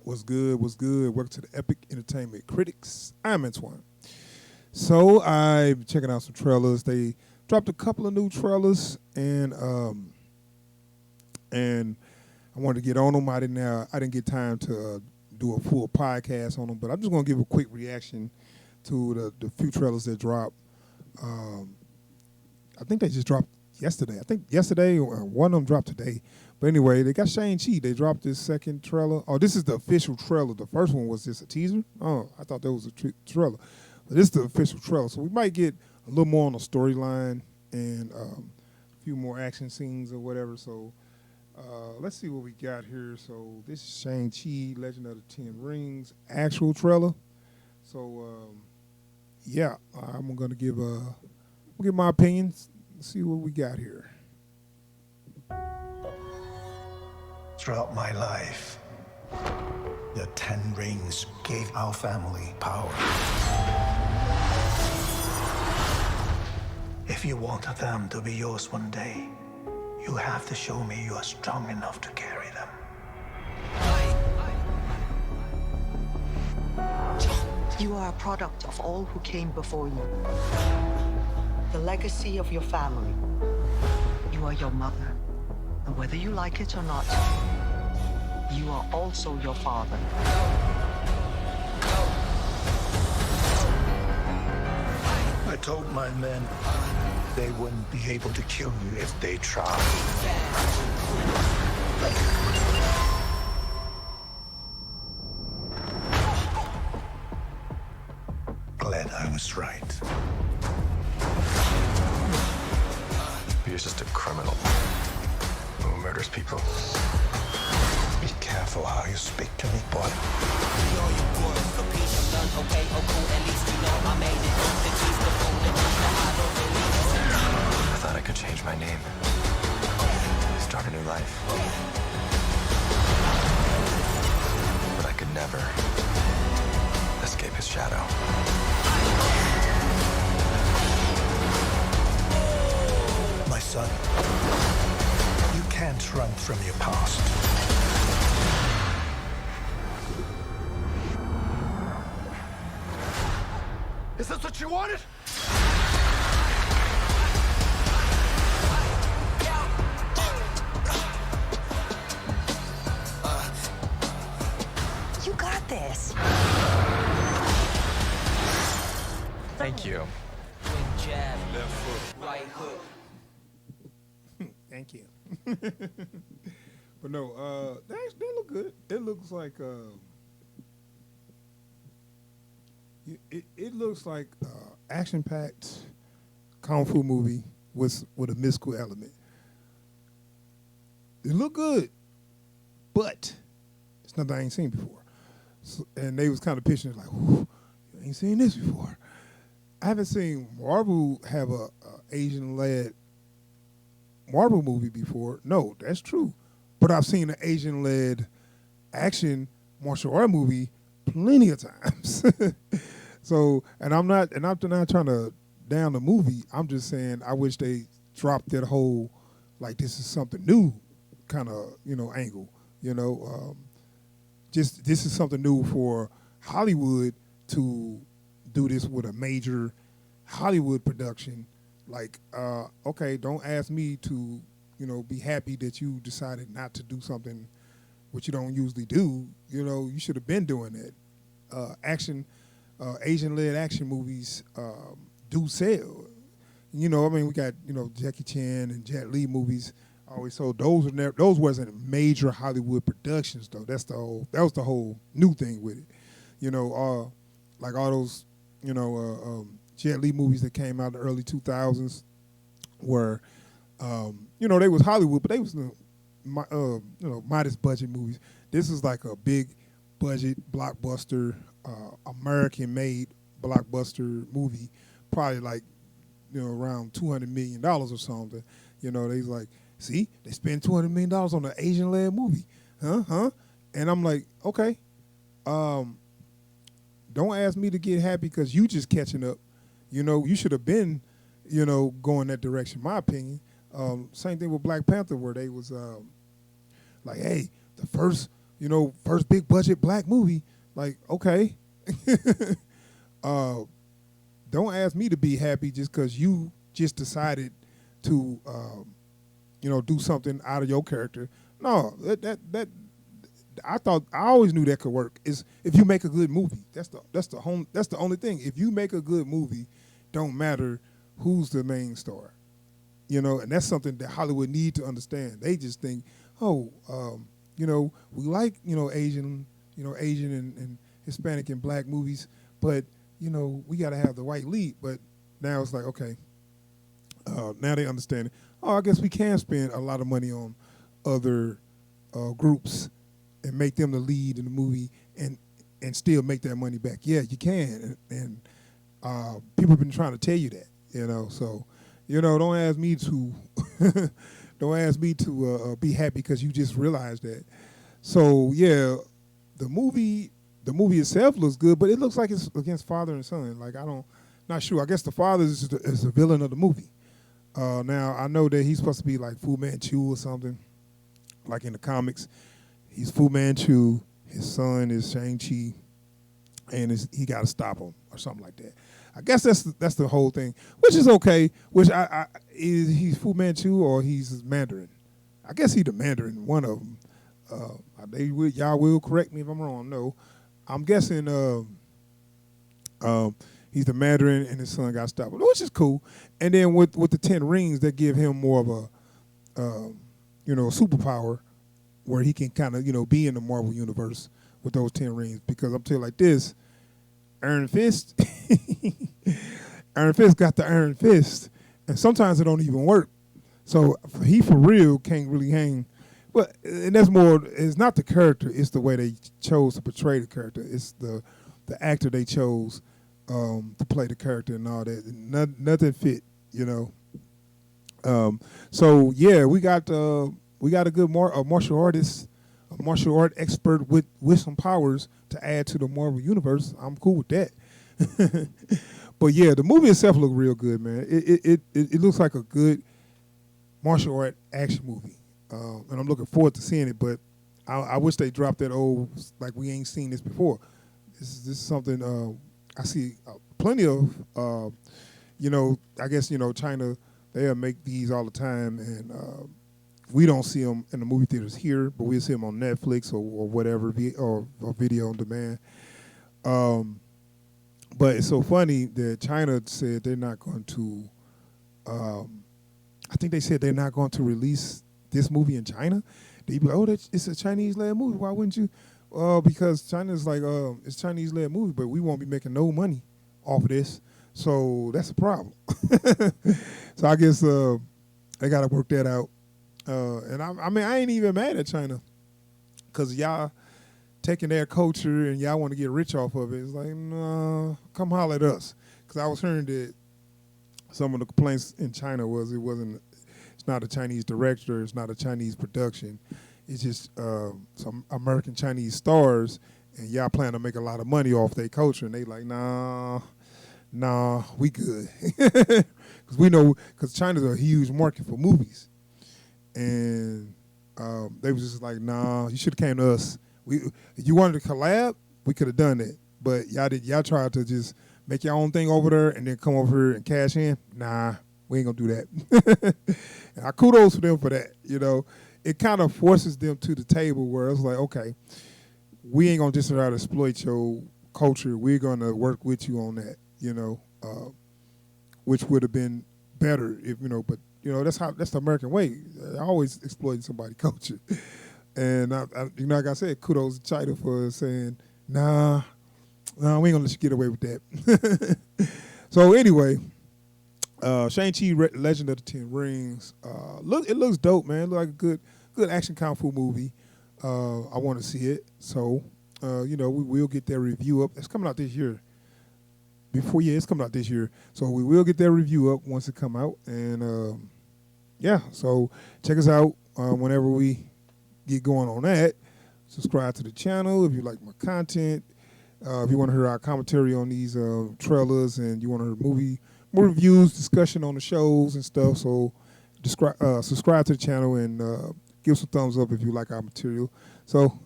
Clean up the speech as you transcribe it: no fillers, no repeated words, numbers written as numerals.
What's good? What's good? Welcome to the Epic Entertainment Critics. I'm Antoine. So I'm checking out some trailers. They dropped a couple of new trailers, and I wanted to get on them. I didn't get time to do a full podcast on them, but I'm just gonna give a quick reaction to the few trailers that dropped. Um, I think they just dropped yesterday. I think yesterday or one of them dropped today. But anyway, they got Shang-Chi. They dropped this second trailer. Oh, this is the official trailer. The first one was just a teaser. Oh, I thought that was a trailer. But this is the official trailer. So we might get a little more on the storyline and a few more action scenes or whatever. So let's see what we got here. So this is Shang-Chi, Legend of the Ten Rings, actual trailer. So yeah, I'm gonna give my opinions. Let's see what we got here. Throughout my life, the Ten Rings gave our family power. If you want them to be yours one day, you have to show me you are strong enough to carry them. You are a product of all who came before you. The legacy of your family. You are your mother. And whether you like it or not, you are also your father. I told my men they wouldn't be able to kill you if they tried. Glad I was right. You're just a criminal who murders people. Be careful how you speak to me, boy. I thought I could change my name, start a new life. But I could never escape his shadow. My son, you can't run from your past. Is this what you wanted? You got this. Thank you. Jab, left foot, right hook. Thank you. But no, they look good. It looks like it looks like action-packed kung fu movie with a mystical element. It look good, but it's nothing I ain't seen before. So, and they was kind of pitching it like, "Whew, you ain't seen this before." I haven't seen Marvel have a Asian-led Marvel movie before. No, that's true. But I've seen an Asian-led action martial art movie plenty of times. So, and I'm not trying to down the movie. I'm just saying I wish they dropped that whole like this is something new kind of angle. Just this is something new for Hollywood to do this with a major Hollywood production. Like, okay, don't ask me to, be happy that you decided not to do something which you don't usually do. You should have been doing that. Asian-led action movies do sell. We got, Jackie Chan and Jet Li movies always sold. Those wasn't major Hollywood productions though. That was the whole new thing with it. Like all those, Jet Li movies that came out in the early 2000s were, they was Hollywood, but they was, modest budget movies. This is like a big budget blockbuster, American-made blockbuster movie, probably like, around $200 million or something. They was like, see, they spent $200 million on an Asian-led movie, huh? And I'm like, okay, don't ask me to get happy because you just catching up. You should have been, going that direction, my opinion. Same thing with Black Panther where they was like, hey, the first, first big budget black movie. Like, okay. Don't ask me to be happy just because you just decided to, do something out of your character. No, that I always knew that could work. Is if you make a good movie. That's the only thing. If you make a good movie, don't matter who's the main star. And that's something that Hollywood need to understand. They just think, we like, Asian and Hispanic and black movies, but we got to have the white lead. But now it's like, okay, now they understand it. Oh, I guess we can spend a lot of money on other groups and make them the lead in the movie and still make that money back. Yeah, you can. And people have been trying to tell you that, So, don't ask me to be happy because you just realized that. So, yeah, the movie itself looks good, but it looks like it's against father and son. Like, not sure. I guess the father is the villain of the movie. Now, I know that he's supposed to be like Fu Manchu or something, like in the comics. He's Fu Manchu. His son is Shang-Chi, and he got to stop him or something like that. I guess that's the whole thing, which is okay. Which he's Fu Manchu or he's Mandarin. I guess he's the Mandarin, one of them. Y'all will correct me if I'm wrong. No, I'm guessing he's the Mandarin and his son got stopped, which is cool. And then with the 10 rings, that give him more of a superpower where he can kind of be in the Marvel universe with those 10 rings. Because I'm telling you like this, Iron Fist, Iron Fist got the Iron Fist, and sometimes it don't even work. So he for real can't really hang. And that's more. It's not the character; it's the way they chose to portray the character. It's the actor they chose to play the character and all that. Nothing fit, So yeah, we got a good martial artist, a martial art expert with some powers to add to the Marvel universe. I'm cool with that. But yeah, the movie itself looked real good, man. It looks like a good martial art action movie, and I'm looking forward to seeing it. But I wish they dropped that old like we ain't seen this before. This is something I see plenty of. I guess China they'll make these all the time, and we don't see them in the movie theaters here, but we'll see them on Netflix or whatever or video on demand. But it's so funny that China said they're not going to. I think they said they're not going to release this movie in China. They'd be like, it's a Chinese-led movie. Why wouldn't you? Because China's like, it's a Chinese-led movie, but we won't be making no money off of this. So that's a problem. So I guess they got to work that out. And I ain't even mad at China because y'all taking their culture and y'all want to get rich off of it. It's like, no, come holler at us. Because I was hearing that some of the complaints in China was it's not a Chinese director, it's not a Chinese production. It's just some American Chinese stars, and y'all plan to make a lot of money off their culture. And they like, nah, we good. Because we know, because China's a huge market for movies. And they was just like, nah, you should have came to us. If you wanted to collab, we could have done that. But y'all tried to just make your own thing over there and then come over here and cash in. Nah, we ain't gonna do that. And I kudos for them for that. It kind of forces them to the table where it's like, okay, we ain't gonna just try to exploit your culture. We're gonna work with you on that. Which would have been better if but that's the American way. Always exploiting somebody's culture. And like I said, kudos to China for saying, nah, we ain't gonna let you get away with that. So anyway, Shang-Chi Legend of the Ten Rings. It looks dope, man. It looks like a good action kung fu movie. I want to see it. So we will get their review up. It's coming out this year. It's coming out this year. So we will get their review up once it come out. And so check us out whenever we get going on that. Subscribe to the channel if you like my content. If you want to hear our commentary on these trailers and you want to hear movie reviews, discussion on the shows and stuff. So subscribe to the channel and give us a thumbs up if you like our material. So